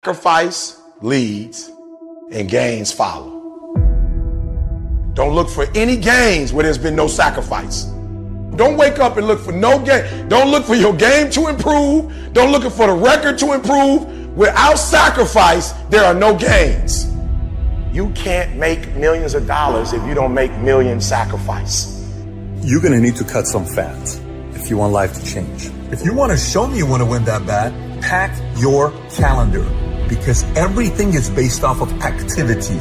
Sacrifice leads and gains follow. Don't look for any gains where there's been no sacrifice. Don't wake up and look for no gain. Don't look for your game to improve. Don't look for the record to improve. Without sacrifice, there are no gains. You can't make millions of dollars if you don't make million sacrifice. You're going to need to cut some fat if you want life to change. If you want to show me you want to win that bad, pack your calendar, because everything is based off of activity.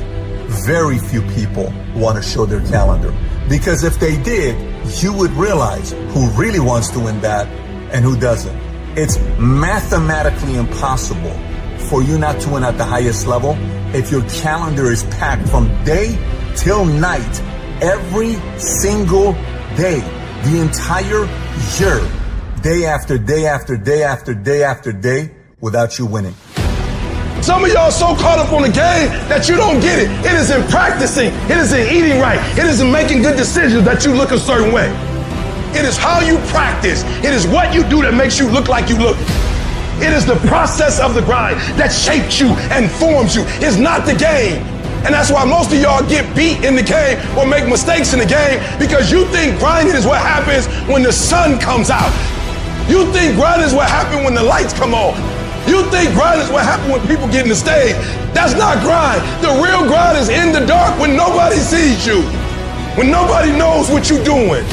Very few people want to show their calendar, because if they did, you would realize who really wants to win that and who doesn't. It's mathematically impossible for you not to win at the highest level if your calendar is packed from day till night, every single day, the entire year, day after day after day after day after day, without you winning. Some of y'all so caught up on the game that you don't get it. It is in practicing. It is in eating right. It is in making good decisions that you look a certain way. It is how you practice. It is what you do that makes you look like you look. It is the process of the grind that shapes you and forms you. It's not the game. And that's why most of y'all get beat in the game or make mistakes in the game, because you think grinding is what happens when the sun comes out. You think grinding is what happens when the lights come on. You think grind is what happens when people get in the stage. That's not grind. The real grind is in the dark when nobody sees you, when nobody knows what you're doing,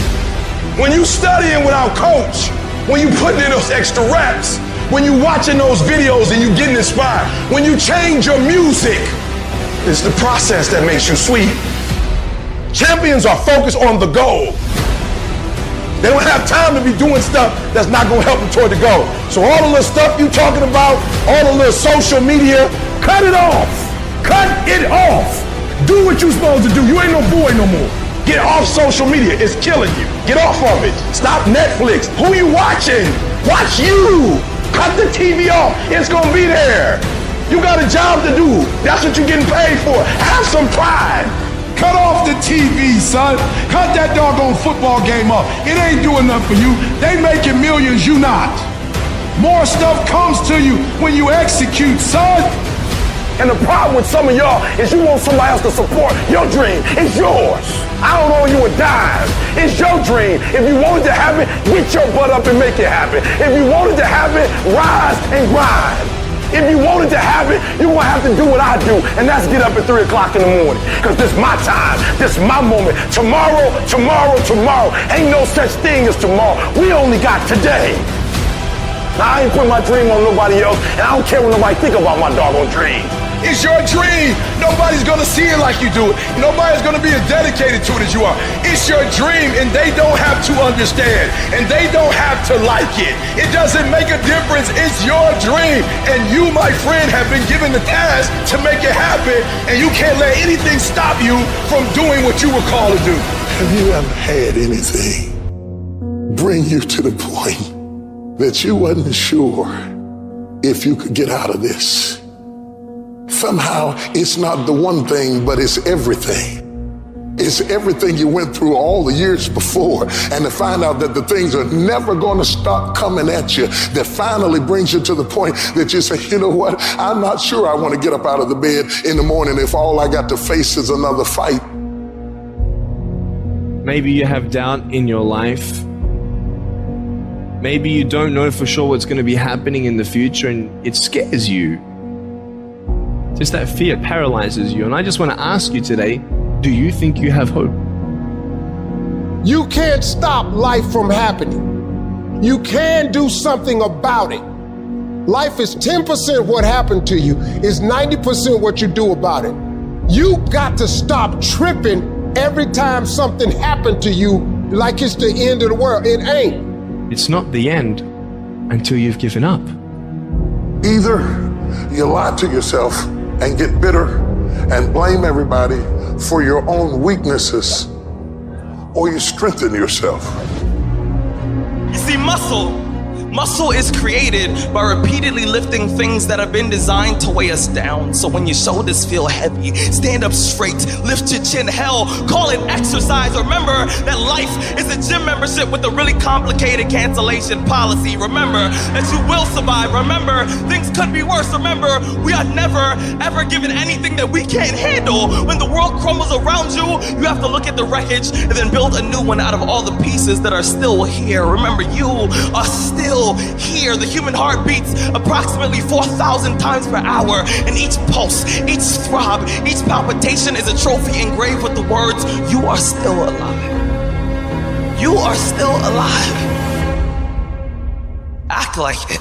when you studying without coach, when you putting in those extra reps, when you watching those videos and you getting inspired, when you change your music. It's the process that makes you sweet. Champions are focused on the goal. They don't have time to be doing stuff that's not going to help them toward the goal. So all the little stuff you talking about, all the little social media, cut it off. Cut it off. Do what you're supposed to do. You ain't no boy no more. Get off social media. It's killing you. Get off of it. Stop Netflix. Who you watching? Watch you. Cut the TV off. It's going to be there. You got a job to do. That's what you're getting paid for. Have some pride. Cut off the TV, son. Cut that doggone football game off. It ain't doing nothing for you. They making millions, you not. More stuff comes to you when you execute, son. And the problem with some of y'all is you want somebody else to support your dream. It's yours. I don't owe you a dime. It's your dream. If you want it to happen, get your butt up and make it happen. If you want it to happen, rise and grind. If you want it to happen, you're going to have to do what I do, and that's get up at 3 o'clock in the morning, because this is my time. This is my moment. Tomorrow, tomorrow, tomorrow. Ain't no such thing as tomorrow. We only got today. Now, I ain't putting my dream on nobody else, and I don't care what nobody think about my doggone dream. It's your dream. Nobody's going to see it like you do it. Nobody's going to be as dedicated to it as you are. It's your dream, and they don't have to understand, and they don't have to like it. It doesn't make a difference. It's your dream, and you, my friend, have been given the task to make it happen, and you can't let anything stop you from doing what you were called to do. Have you ever had anything bring you to the point that you wasn't sure if you could get out of this? Somehow it's not the one thing, but it's everything. It's everything you went through all the years before, and to find out that the things are never going to stop coming at you, that finally brings you to the point that you say, you know what, I'm not sure I want to get up out of the bed in the morning if all I got to face is another fight. Maybe you have doubt in your life. Maybe you don't know for sure what's going to be happening in the future, and it scares you. Just that fear paralyzes you. And I just want to ask you today, do you think you have hope? You can't stop life from happening. You can do something about it. Life is 10% what happened to you, is 90% what you do about it. You got to stop tripping every time something happened to you like it's the end of the world. It ain't. It's not the end until you've given up. Either you lie to yourself and get bitter and blame everybody for your own weaknesses, or you strengthen yourself. You see, muscle Muscle is created by repeatedly lifting things that have been designed to weigh us down. So when your shoulders feel heavy, stand up straight, lift your chin. Hell, call it exercise. Remember that life is a gym membership with a really complicated cancellation policy. Remember that you will survive. Remember, things could be worse. Remember, we are never, ever given anything that we can't handle. When the world crumbles around you, you have to look at the wreckage and then build a new one out of all the pieces that are still here. Remember, you are still here. The human heart beats approximately 4,000 times per hour, and each pulse, each throb, each palpitation is a trophy engraved with the words, "You are still alive. You are still alive." Act like it.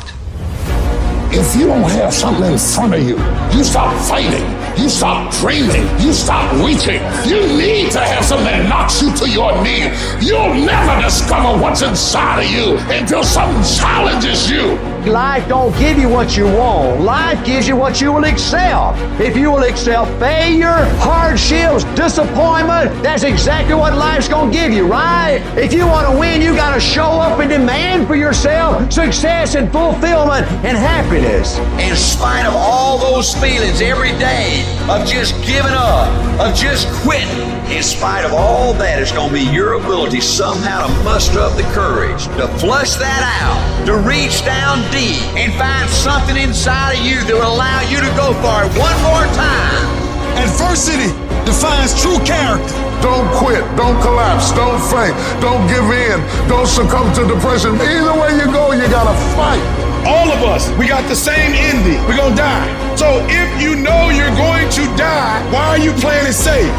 If you don't have something in front of you, you stop fighting, you stop dreaming, you stop reaching. You need to have something that knocks you to your knees. You'll never discover what's inside of you until something challenges you. Life don't give you what you want. Life gives you what you will excel. If you will excel failure, hardships, disappointment, that's exactly what life's gonna give you, right? If you want to win, you gotta show up and demand for yourself success and fulfillment and happiness. In spite of all those feelings every day of just giving up, of just quitting, in spite of all that, it's going to be your ability somehow to muster up the courage to flush that out, to reach down deep and find something inside of you that will allow you to go for it one more time. Adversity defines true character. Don't quit, don't collapse, don't faint, don't give in, don't succumb to depression. Either way you go, you gotta fight. All of us, we got the same ending. We're gonna die. So if you know you're going to die, why are you playing it safe?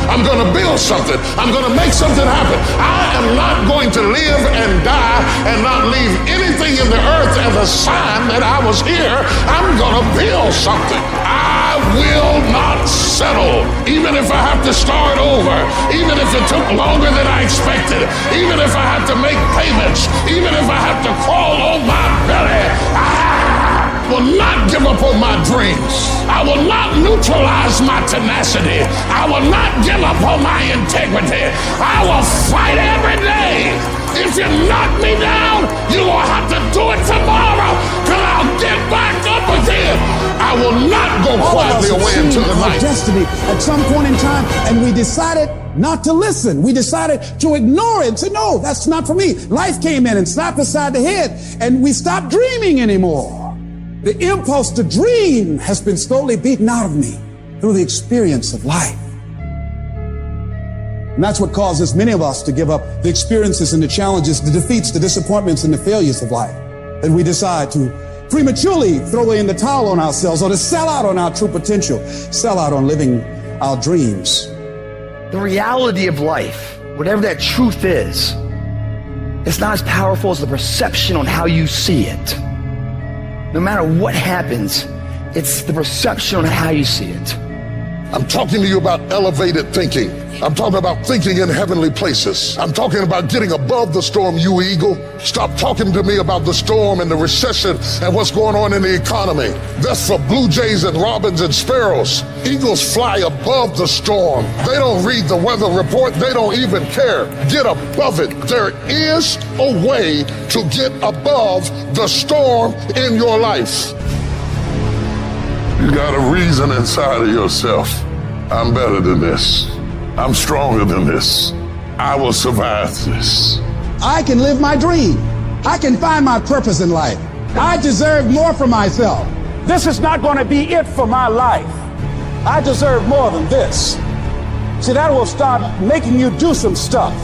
I'm going to build something. I'm going to make something happen. I am not going to live and die and not leave anything in the earth as a sign that I was here. I'm going to build something. I will not settle, even if I have to start over, even if it took longer than I expected, even if I have to make payments, even if I have to crawl on my belly. I will not give up on my dreams. I will not neutralize my tenacity. I will not give up on my integrity. I will fight every day. If you knock me down, you will have to do it tomorrow, because I'll get back up again. I will not go quietly away into the night. Destiny at some point in time, and we decided not to listen. We decided to ignore it and say, no, that's not for me. Life came in and slapped us side the head, and we stopped dreaming anymore. The impulse to dream has been slowly beaten out of me through the experience of life. And that's what causes many of us to give up the experiences and the challenges, the defeats, the disappointments, and the failures of life. And we decide to prematurely throw in the towel on ourselves, or to sell out on our true potential, sell out on living our dreams. The reality of life, whatever that truth is, it's not as powerful as the perception on how you see it. No matter what happens, it's the perception on how you see it. I'm talking to you about elevated thinking. I'm talking about thinking in heavenly places. I'm talking about getting above the storm, you eagle. Stop talking to me about the storm and the recession and what's going on in the economy. That's for blue jays and robins and sparrows. Eagles fly above the storm. They don't read the weather report. They don't even care. Get above it. There is a way to get above the storm in your life. You got a reason inside of yourself. I'm better than this. I'm stronger than this. I will survive this. I can live my dream. I can find my purpose in life. I deserve more for myself. This is not going to be it for my life. I deserve more than this. See, that will start making you do some stuff.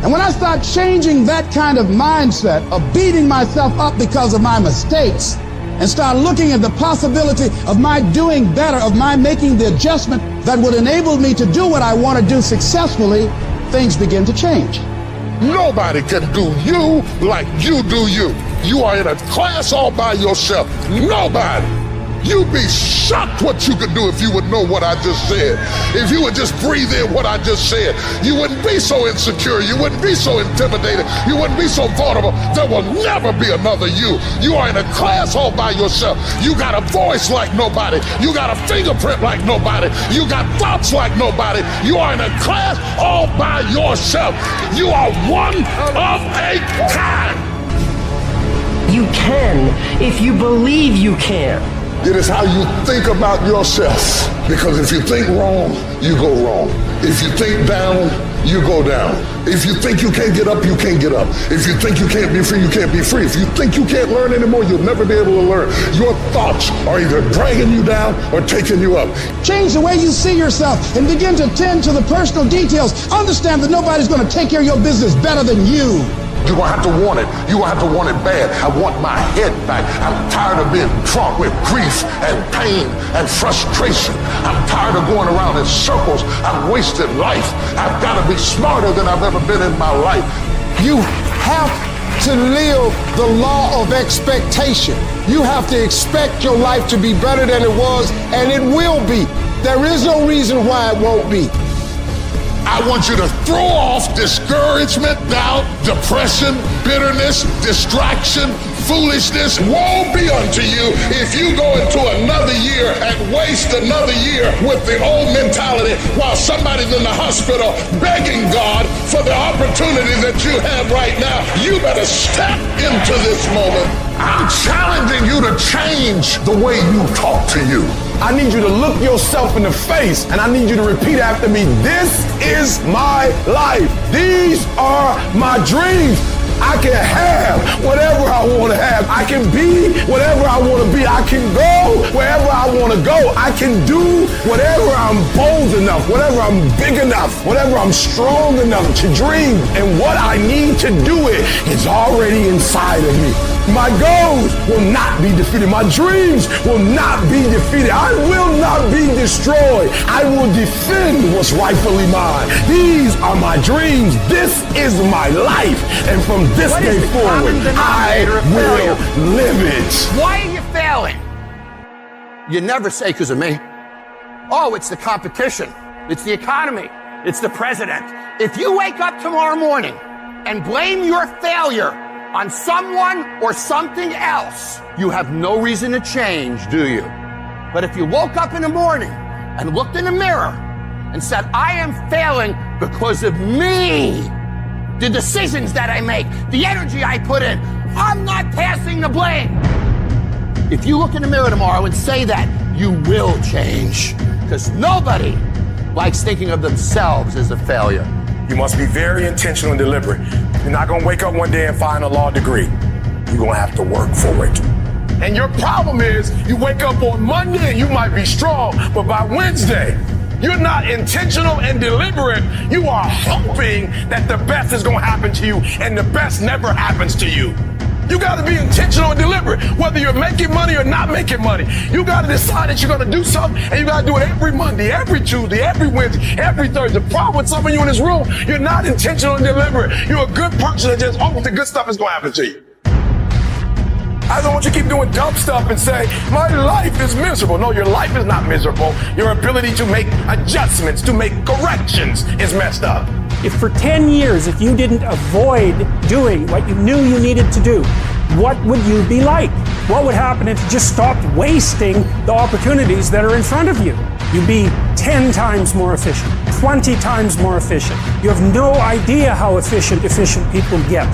And when I start changing that kind of mindset of beating myself up because of my mistakes, and start looking at the possibility of my doing better, of my making the adjustment that would enable me to do what I want to do successfully, things begin to change. Nobody can do you like you do you. You are in a class all by yourself. Nobody. You'd be shocked what you could do if you would know what I just said. If you would just breathe in what I just said. You wouldn't be so insecure. You wouldn't be so intimidated. You wouldn't be so vulnerable. There will never be another you. You are in a class all by yourself. You got a voice like nobody. You got a fingerprint like nobody. You got thoughts like nobody. You are in a class all by yourself. You are one of a kind. You can if you believe you can. It is how you think about yourself. Because if you think wrong, you go wrong. If you think down, you go down. If you think you can't get up, you can't get up. If you think you can't be free, you can't be free. If you think you can't learn anymore, you'll never be able to learn. Your thoughts are either dragging you down or taking you up. Change the way you see yourself and begin to tend to the personal details. Understand that nobody's going to take care of your business better than you. You're going to have to want it. You're going to have to want it bad. I want my head back. I'm tired of being drunk with grief and pain and frustration. I'm tired of going around in circles. I'm wasting life. I've got to be smarter than I've ever been in my life. You have to live the law of expectation. You have to expect your life to be better than it was, and it will be. There is no reason why it won't be. I want you to throw off discouragement, doubt, depression, bitterness, distraction, foolishness. Woe be unto you if you go into another year and waste another year with the old mentality while somebody's in the hospital begging God for the opportunity that you have right now. You better step into this moment. I'm challenging you to change the way you talk to you. I need you to look yourself in the face and I need you to repeat after me. This is my life. These are my dreams. I can have whatever I want to have. I can be whatever I want to be. I can go wherever I want to go. I can do whatever I'm bold enough, whatever I'm big enough, whatever I'm strong enough to dream. And what I need to do it is already inside of me. My goals will not be defeated. My dreams will not be defeated. I will not be destroyed. I will defend what's rightfully mine. These are my dreams. This is my life. And from this day forward, I will live it. Why are you failing? You never say because of me. Oh, it's the competition. It's the economy. It's the president. If you wake up tomorrow morning and blame your failure on someone or something else, you have no reason to change, do you? But if you woke up in the morning and looked in the mirror and said, I am failing because of me, the decisions that I make, the energy I put in, I'm not passing the blame. If you look in the mirror tomorrow and say that, you will change. Because nobody likes thinking of themselves as a failure. You must be very intentional and deliberate. You're not going to wake up one day and find a law degree. You're going to have to work for it. And your problem is you wake up on Monday and you might be strong, but by Wednesday, you're not intentional and deliberate. You are hoping that the best is going to happen to you, and the best never happens to you. You got to be intentional and deliberate, whether you're making money or not making money. You got to decide that you're going to do something, and you got to do it every Monday, every Tuesday, every Wednesday, every Thursday. The problem with some of you in this room, you're not intentional and deliberate. You're a good person that just hopes the good stuff is going to happen to you. I don't want you to keep doing dumb stuff and say, my life is miserable. No, your life is not miserable. Your ability to make adjustments, to make corrections is messed up. If for 10 years, if you didn't avoid doing what you knew you needed to do, what would you be like? What would happen if you just stopped wasting the opportunities that are in front of you? You'd be 10 times more efficient, 20 times more efficient. You have no idea how efficient people get.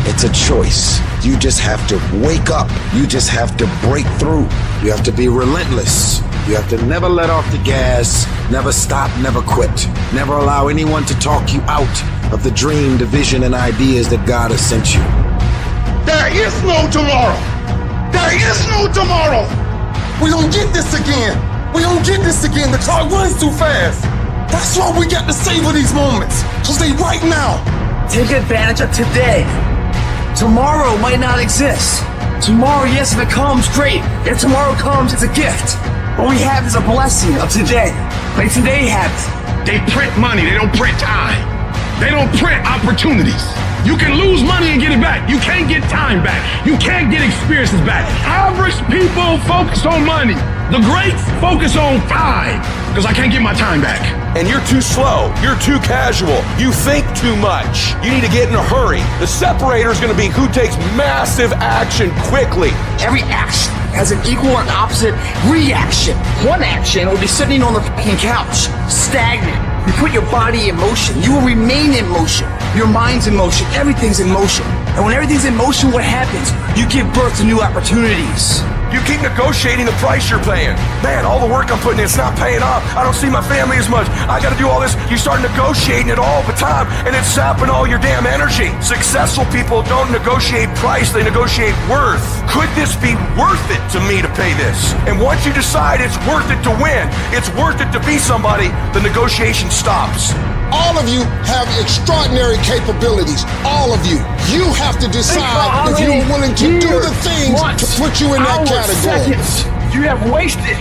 It's a choice. You just have to wake up. You just have to break through. You have to be relentless. You have to never let off the gas, never stop, never quit. Never allow anyone to talk you out of the dream, the vision, and ideas that God has sent you. There is no tomorrow. There is no tomorrow. We don't get this again. We don't get this again. The clock runs too fast. That's why we got to savor these moments, because they right now. Take advantage of today. Tomorrow might not exist. Tomorrow, yes, if it comes, great. If tomorrow comes, it's a gift. What we have is a blessing of today. Like today happens. They print money, they don't print time. They don't print opportunities. You can lose money and get it back. You can't get time back. You can't get experiences back. Average people focus on money. The greats focus on time, because I can't get my time back. And you're too slow. You're too casual. You think too much. You need to get in a hurry. The separator is going to be who takes massive action quickly. Every action has an equal and opposite reaction. One action will be sitting on the fucking couch, stagnant. You put your body in motion. You will remain in motion. Your mind's in motion. Everything's in motion. And when everything's in motion, what happens? You give birth to new opportunities. You keep negotiating the price you're paying. Man, all the work I'm putting in, it's not paying off. I don't see my family as much. I got to do all this. You start negotiating it all the time, and it's sapping all your damn energy. Successful people don't negotiate price, they negotiate worth. Could this be worth it to me to pay this? And once you decide it's worth it to win, it's worth it to be somebody, the negotiation stops. All of you have extraordinary capabilities. All of you. You have to decide if you're willing to do the things to put you in that category. Seconds you have wasted.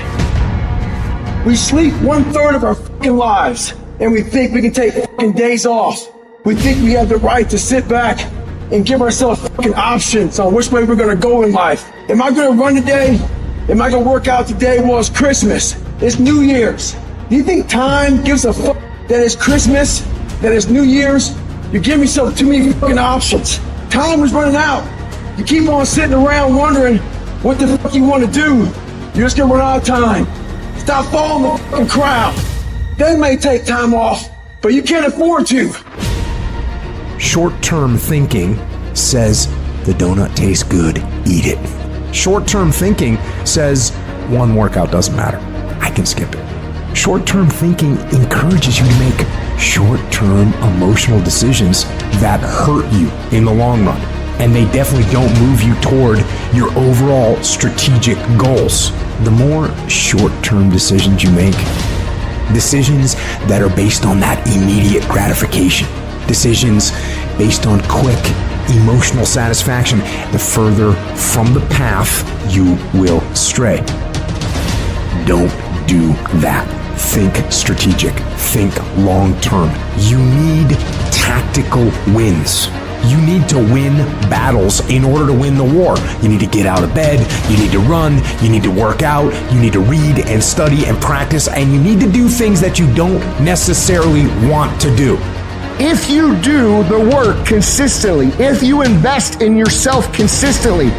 We sleep 1/3 of our fucking lives, and we think we can take fucking days off. We think we have the right to sit back and give ourselves fucking options on which way we're gonna go in life. Am I gonna run today? Am I gonna work out today? Well, it's Christmas. It's New Year's. Do you think time gives a fuck that it's Christmas, that it's New Year's? You give yourself too many fucking options. Time is running out. You keep on sitting around wondering what the fuck you want to do. You're just gonna run out of time. Stop following the fucking crowd. They may take time off, but you can't afford to. Short-term thinking says the donut tastes good, eat it. Short-term thinking says one workout doesn't matter, I can skip it. Short-term thinking encourages you to make short-term emotional decisions that hurt you in the long run. And they definitely don't move you toward your overall strategic goals. The more short-term decisions you make, decisions that are based on that immediate gratification, decisions based on quick emotional satisfaction, the further from the path you will stray. Don't do that. Think strategic. Think long-term. You need tactical wins. You need to win battles in order to win the war. You need to get out of bed, you need to run, you need to work out, you need to read and study and practice, and you need to do things that you don't necessarily want to do. If you do the work consistently, if you invest in yourself consistently,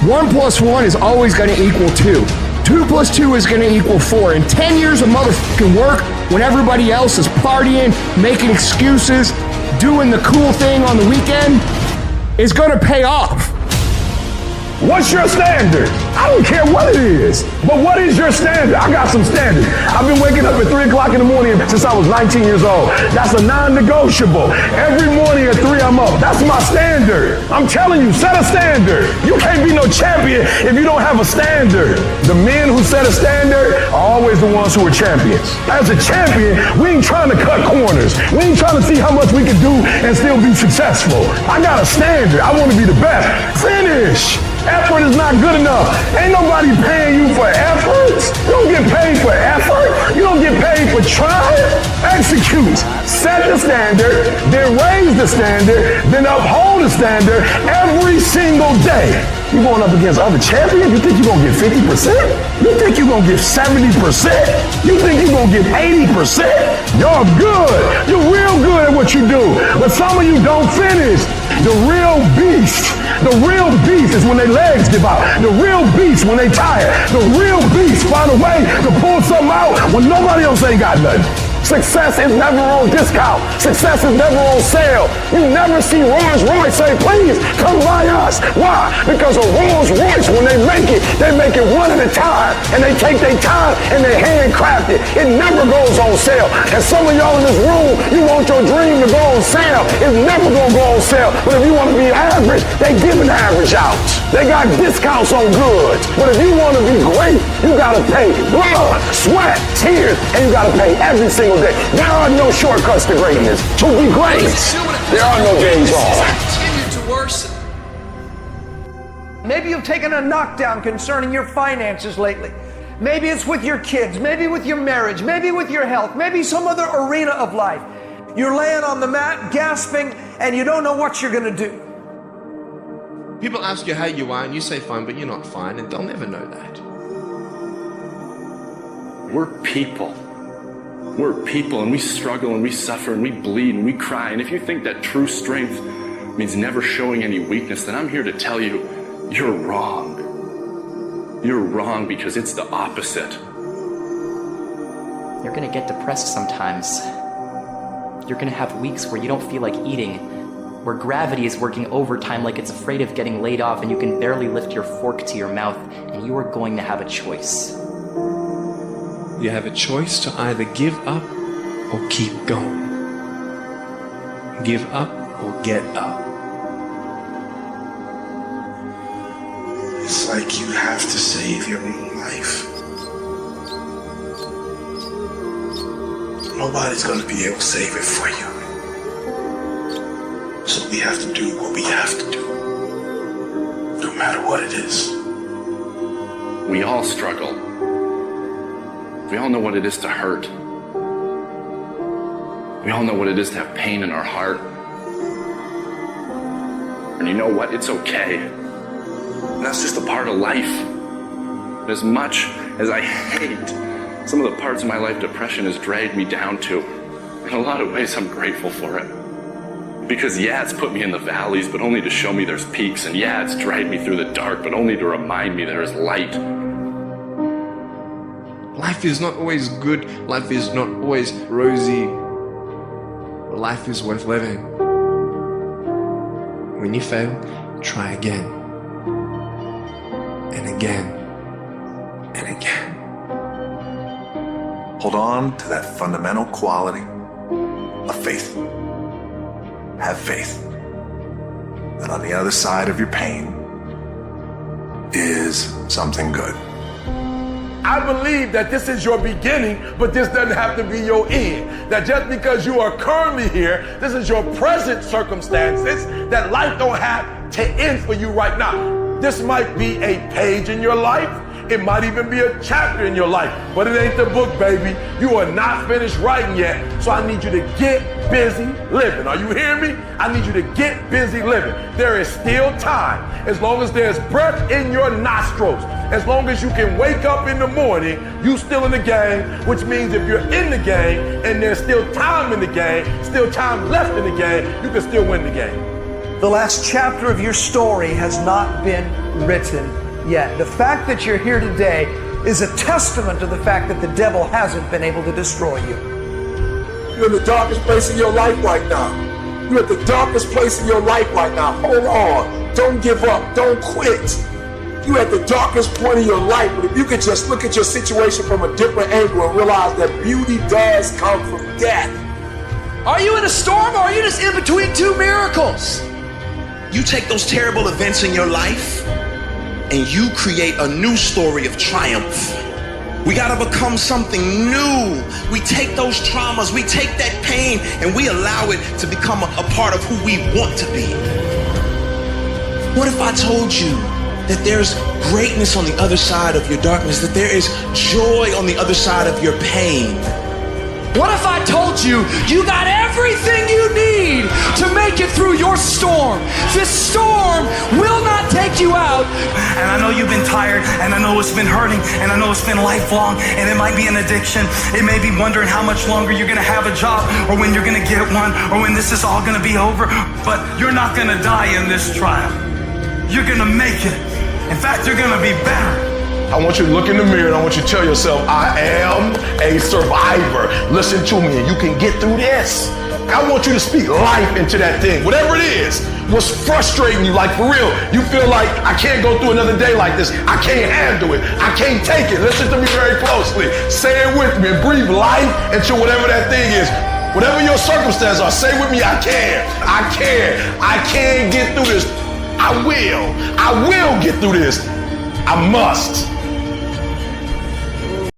1 + 1 is always going to equal 2. 2 + 2 is going to equal 4. In 10 years of motherfucking work, when everybody else is partying, making excuses, doing the cool thing on the weekend, is going to pay off. What's your standard? I don't care what it is, but what is your standard? I got some standards. I've been waking up at 3 o'clock in the morning since I was 19 years old. That's a non-negotiable. Every morning at 3 I'm up. That's my standard. I'm telling you, set a standard. You can't be no champion if you don't have a standard. The men who set a standard are always the ones who are champions. As a champion, we ain't trying to cut corners. We ain't trying to see how much we can do and still be successful. I got a standard. I want to be the best. Finish. Effort is not good enough. Ain't nobody paying you for effort. You don't get paid for effort. You don't get paid for trying. Execute. Set the standard, then raise the standard, then uphold the standard every single day. You're going up against other champions? You think you're going to get 50%? You think you're going to get 70%? You think you're going to get 80%? You're good. You're real good at what you do. But some of you don't finish. The real beast is when their legs give out. The real beast when they tired. The real beast find a way to pull something out when nobody else ain't got nothing. Success is never on discount. Success is never on sale. You never see Rolls Royce say, please come buy us. Why? Because a Rolls Royce, when they make it one at a time. And they take their time and they handcraft it. It never goes on sale. And some of y'all in this room, you want your dream to go on sale. It's never gonna go on sale. But if you want to be average, they giving the average out. They got discounts on goods. But if you want to be great, you gotta pay blood, sweat, tears, and you gotta pay every single day. There are no shortcuts to greatness. To be great, there are no days off. Continue to worsen. Maybe you've taken a knockdown concerning your finances lately. Maybe it's with your kids, maybe with your marriage, maybe with your health, maybe some other arena of life. You're laying on the mat, gasping, and you don't know what you're going to do. People ask you how you are, and you say fine, but you're not fine, and they'll never know that. We're people. We're people, and we struggle, and we suffer, and we bleed, and we cry. And if you think that true strength means never showing any weakness, then I'm here to tell you, you're wrong. You're wrong, because it's the opposite. You're gonna get depressed sometimes. You're gonna have weeks where you don't feel like eating. where gravity is working overtime like it's afraid of getting laid off and you can barely lift your fork to your mouth, and you are going to have a choice. You have a choice to either give up or keep going. Give up or get up. It's like you have to save your own life. Nobody's going to be able to save it for you. So we have to do what we have to do, no matter what it is. We all struggle. We all know what it is to hurt. We all know what it is to have pain in our heart. And you know what? It's okay. That's just a part of life. As much as I hate some of the parts of my life depression has dragged me down to, in a lot of ways I'm grateful for it. Because yeah, it's put me in the valleys, but only to show me there's peaks. And yeah, it's dragged me through the dark, but only to remind me there's light. Life is not always good. Life is not always rosy. But life is worth living. When you fail, try again. And again. And again. Hold on to that fundamental quality of faith. Have faith that on the other side of your pain is something good. I believe that this is your beginning, but this doesn't have to be your end. That just because you are currently here, this is your present circumstances, that life don't have to end for you right now. This might be a page in your life. It might even be a chapter in your life, but it ain't the book, baby. You are not finished writing yet, so I need you to get busy living. Are you hearing me? I need you to get busy living. There is still time. As long as there's breath in your nostrils, as long as you can wake up in the morning, you still in the game, which means if you're in the game and there's still time in the game, still time left in the game, you can still win the game. The last chapter of your story has not been written yet. The fact that you're here today is a testament to the fact that the devil hasn't been able to destroy you. You're in the darkest place in your life right now. You're at the darkest place in your life right now. Hold on. Don't give up. Don't quit. You're at the darkest point of your life, but if you could just look at your situation from a different angle and realize that beauty does come from death. Are you in a storm, or are you just in between two miracles? You take those terrible events in your life and you create a new story of triumph. We gotta become something new. We take those traumas, we take that pain, and we allow it to become a part of who we want to be. What if I told you that there's greatness on the other side of your darkness, that there is joy on the other side of your pain? What if I told you you got everything you need to make it through your storm? This storm will not take you out. And I know you've been tired, and I know it's been hurting, and I know it's been lifelong, and it might be an addiction. It may be wondering how much longer you're gonna have a job, or when you're gonna get one, or when this is all gonna be over. But you're not gonna die in this trial. You're gonna make it. In fact, you're gonna be better. I want you to look in the mirror and I want you to tell yourself, I am a survivor. Listen to me and you can get through this. I want you to speak life into that thing. Whatever it is, what's frustrating you, like for real, you feel like I can't go through another day like this. I can't handle it. I can't take it. Listen to me very closely. Say it with me and breathe life into whatever that thing is. Whatever your circumstances are, say with me, I can. I can. I can get through this. I will get through this. I must.